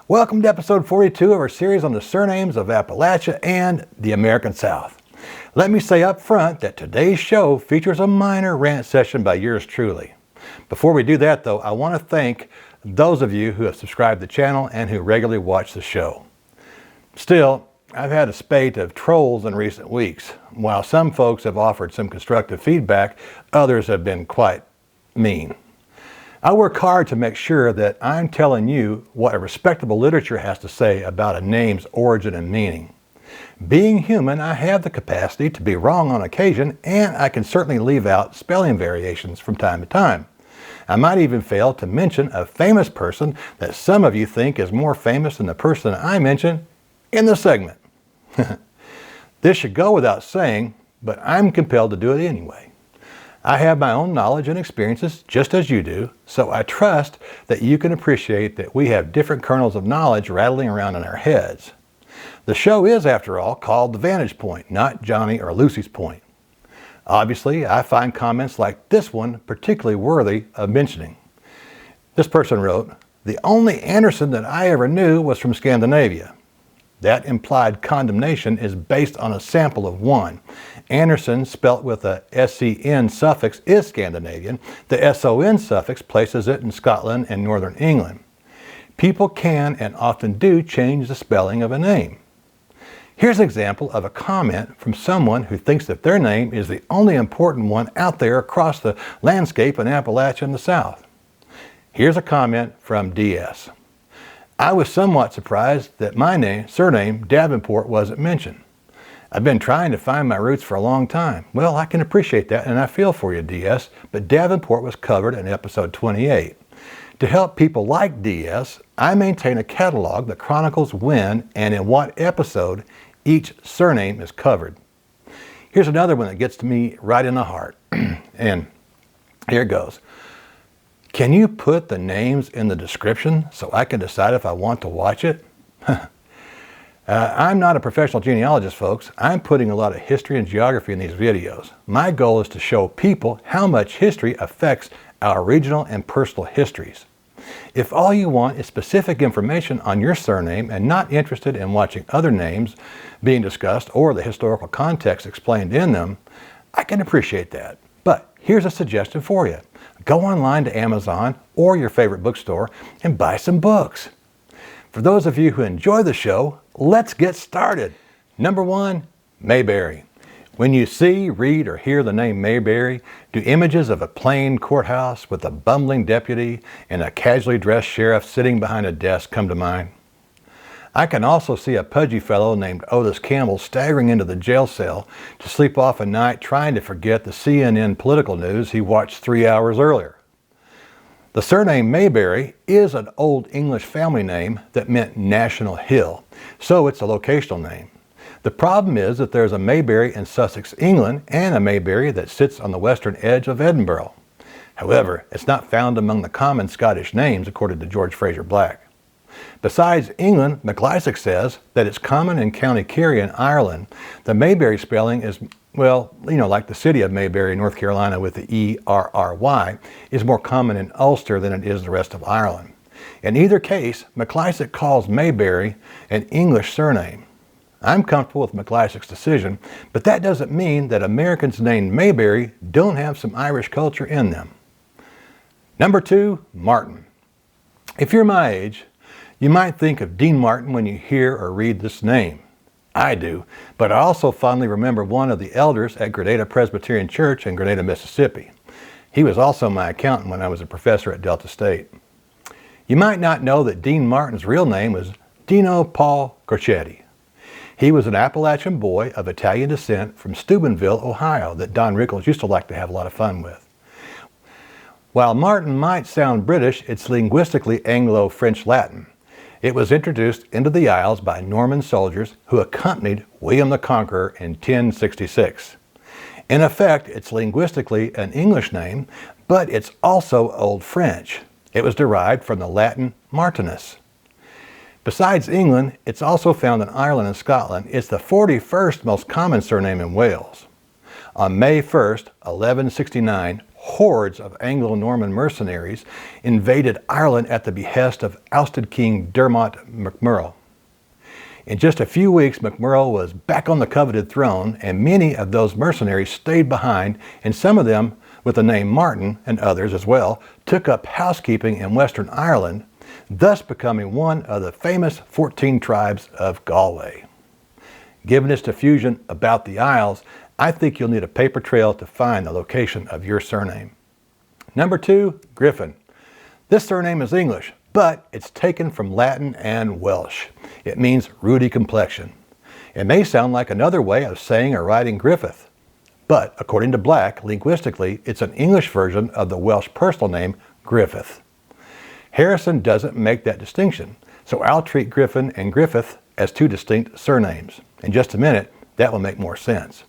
Welcome to episode 42 of our series on the surnames of Appalachia and the American South. Let me say up front that today's show features a minor rant session by yours truly. Before we do that though, I want to thank those of you who have subscribed to the channel and who regularly watch the show. Still, I've had a spate of trolls in recent weeks. While some folks have offered some constructive feedback, others have been quite mean. I work hard to make sure that I'm telling you what a respectable literature has to say about a name's origin and meaning. Being human, I have the capacity to be wrong on occasion, and I can certainly leave out spelling variations from time to time. I might even fail to mention a famous person that some of you think is more famous than the person I mention in the segment. This should go without saying, but I'm compelled to do it anyway. I have my own knowledge and experiences just as you do, so I trust that you can appreciate that we have different kernels of knowledge rattling around in our heads. The show is, after all, called The Vanntage Point, not Johnny or Lucy's Point. Obviously, I find comments like this one particularly worthy of mentioning. This person wrote, "The only Anderson that I ever knew was from Scandinavia." That implied condemnation is based on a sample of one. Anderson, spelt with a SEN suffix, is Scandinavian. The SON suffix places it in Scotland and Northern England. People can and often do change the spelling of a name. Here's an example of a comment from someone who thinks that their name is the only important one out there across the landscape in Appalachia and the South. Here's a comment from DS. "I was somewhat surprised that my surname, Davenport, wasn't mentioned. I've been trying to find my roots for a long time." Well, I can appreciate that, and I feel for you, DS, but Davenport was covered in episode 28. To help people like DS, I maintain a catalog that chronicles when and in what episode each surname is covered. Here's another one that gets to me right in the heart, and here it goes. "Can you put the names in the description so I can decide if I want to watch it?" I'm not a professional genealogist, folks. I'm putting a lot of history and geography in these videos. My goal is to show people how much history affects our regional and personal histories. If all you want is specific information on your surname and not interested in watching other names being discussed or the historical context explained in them, I can appreciate that. But here's a suggestion for you. Go online to Amazon or your favorite bookstore and buy some books. For those of you who enjoy the show, let's get started. Number 1, Mayberry. When you see, read, or hear the name Mayberry, do images of a plain courthouse with a bumbling deputy and a casually dressed sheriff sitting behind a desk come to mind? I can also see a pudgy fellow named Otis Campbell staggering into the jail cell to sleep off a night trying to forget the CNN political news he watched 3 hours earlier. The surname Mayberry is an Old English family name that meant national hill, so it's a locational name. The problem is that there's a Mayberry in Sussex, England, and a Mayberry that sits on the western edge of Edinburgh. However, it's not found among the common Scottish names, according to George Fraser Black. Besides England, MacLeisic says that it's common in County Kerry in Ireland. The Mayberry spelling is, well, like the city of Mayberry, North Carolina with the E-R-R-Y, is more common in Ulster than it is the rest of Ireland. In either case, MacLeisic calls Mayberry an English surname. I'm comfortable with MacLeisic's decision, but that doesn't mean that Americans named Mayberry don't have some Irish culture in them. Number 2, Martin. If you're my age, you might think of Dean Martin when you hear or read this name. I do, but I also fondly remember one of the elders at Grenada Presbyterian Church in Grenada, Mississippi. He was also my accountant when I was a professor at Delta State. You might not know that Dean Martin's real name was Dino Paul Crocetti. He was an Appalachian boy of Italian descent from Steubenville, Ohio, that Don Rickles used to like to have a lot of fun with. While Martin might sound British, it's linguistically Anglo-French Latin. It was introduced into the Isles by Norman soldiers who accompanied William the Conqueror in 1066. In effect, it's linguistically an English name, but it's also Old French. It was derived from the Latin Martinus. Besides England, it's also found in Ireland and Scotland. It's the 41st most common surname in Wales. On May 1st, 1169, hordes of Anglo-Norman mercenaries invaded Ireland at the behest of ousted King Dermot MacMurrough. In just a few weeks, MacMurrough was back on the coveted throne, and many of those mercenaries stayed behind, and some of them, with the name Martin, and others as well, took up housekeeping in Western Ireland, thus becoming one of the famous 14 tribes of Galway. Given its diffusion about the Isles, I think you'll need a paper trail to find the location of your surname. Number 2, Griffin. This surname is English, but it's taken from Latin and Welsh. It means ruddy complexion. It may sound like another way of saying or writing Griffith, but according to Black, linguistically, it's an English version of the Welsh personal name Griffith. Harrison doesn't make that distinction, so I'll treat Griffin and Griffith as two distinct surnames. In just a minute, that will make more sense.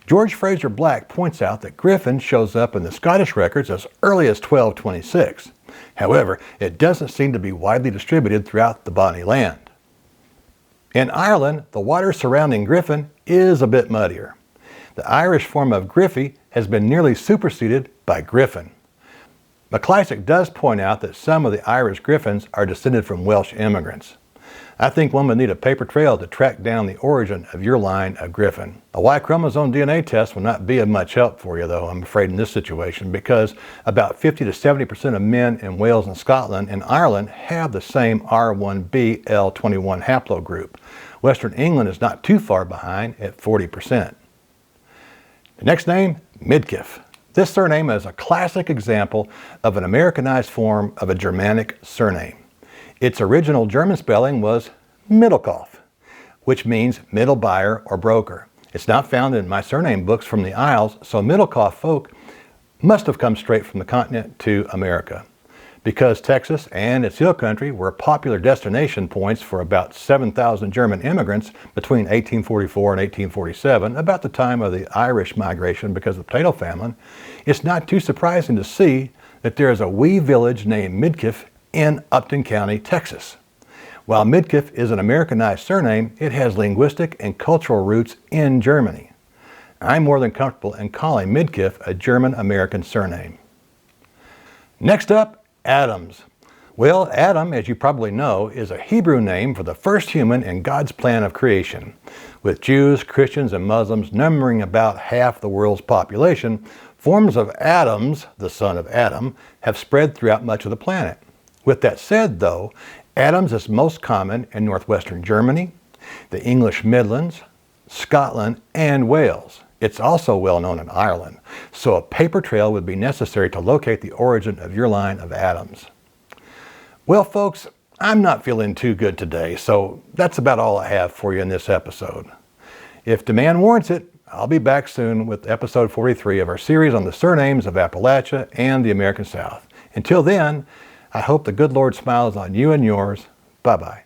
George Fraser Black points out that Griffin shows up in the Scottish records as early as 1226. However, it doesn't seem to be widely distributed throughout the Bonnie Land. In Ireland, the water surrounding Griffin is a bit muddier. The Irish form of Griffey has been nearly superseded by Griffin. McClysick does point out that some of the Irish Griffins are descended from Welsh immigrants. I think one would need a paper trail to track down the origin of your line of Griffin. A Y chromosome DNA test will not be of much help for you, though, I'm afraid, in this situation, because about 50 to 70% of men in Wales and Scotland and Ireland have the same R1b-L21 haplogroup. Western England is not too far behind at 40%. The next name, Midkiff. This surname is a classic example of an Americanized form of a Germanic surname. Its original German spelling was Midkiff, which means middle buyer or broker. It's not found in my surname books from the Isles, so Midkiff folk must have come straight from the continent to America. Because Texas and its hill country were popular destination points for about 7,000 German immigrants between 1844 and 1847, about the time of the Irish migration because of the potato famine, it's not too surprising to see that there is a wee village named Midkiff in Upton County, Texas. While Midkiff is an Americanized surname, it has linguistic and cultural roots in Germany. I'm more than comfortable in calling Midkiff a German-American surname. Next up, Adams. Well, Adam, as you probably know, is a Hebrew name for the first human in God's plan of creation. With Jews, Christians, and Muslims numbering about half the world's population, forms of Adams, the son of Adam, have spread throughout much of the planet. With that said, though, Adams is most common in northwestern Germany, the English Midlands, Scotland, and Wales. It's also well known in Ireland, so a paper trail would be necessary to locate the origin of your line of Adams. Well, folks, I'm not feeling too good today, so that's about all I have for you in this episode. If demand warrants it, I'll be back soon with episode 43 of our series on the surnames of Appalachia and the American South. Until then, I hope the good Lord smiles on you and yours. Bye-bye.